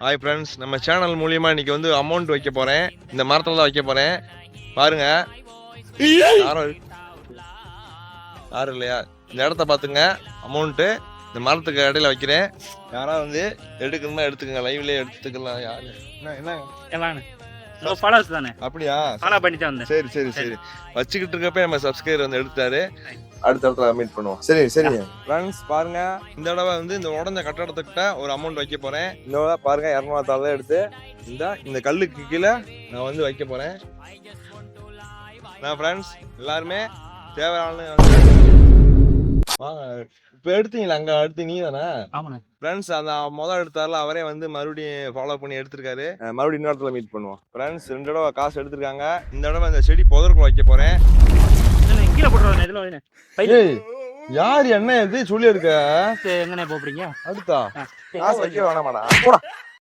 Hi friends, நம்ம channel மூலியமா இன்னைக்கு வந்து அமௌண்ட் வைக்க போறேன். இந்த மரத்துல தான் வைக்க போறேன். பாருங்க, யாரும் இல்லையா? இந்த இடத்த பாத்துங்க. அமௌண்ட்டு இந்த மரத்துக்கு இடையில வைக்கிறேன். யாராவது வந்து எடுக்கணும்னா எடுத்துக்கங்க. லைவ்லயே எடுத்துக்கலாம். யாரு அப்படியா? சரி சரி சரி. வச்சுக்கிட்டு இருக்கப்ப நம்ம சப்ஸ்கிரைபர் வந்து எடுத்தாரு. அடுத்த இடத்துல மீட் பண்ணுவோம். சரி சரி ஃப்ரெண்ட்ஸ், பாருங்க, இந்த தடவை வந்து இந்த உடஞ்ச கட்டடத்துக்கிட்ட ஒரு அமௌண்ட் வைக்க போறேன். இந்த தடவை பாருங்க, 200 எடுத்து இந்த கல்லுக்கு கீழே நான் வந்து வைக்க போறேன். நான் ஃப்ரெண்ட்ஸ் எல்லாருமே தேவையான வாங்க. இப்போ எடுத்தீங்களா? அங்க அடுத்து நீ தானே? ஃப்ரெண்ட்ஸ், அந்த முதல் எடுத்தாரில் அவரே வந்து மறுபடியும் ஃபாலோ பண்ணி எடுத்திருக்காரு. மறுபடியும் இன்னொரு இடத்துல மீட் பண்ணுவோம். ஃப்ரெண்ட்ஸ், 2 தடவை காசு எடுத்திருக்காங்க. இந்த தடவை இந்த செடி புதருக்குள்ள வைக்க போறேன். யார் என்ன இது சொல்லி எடுக்க? எங்கனே போறீங்க? அடுத்தா காசு வைக்க வேணாமாடா? போடா.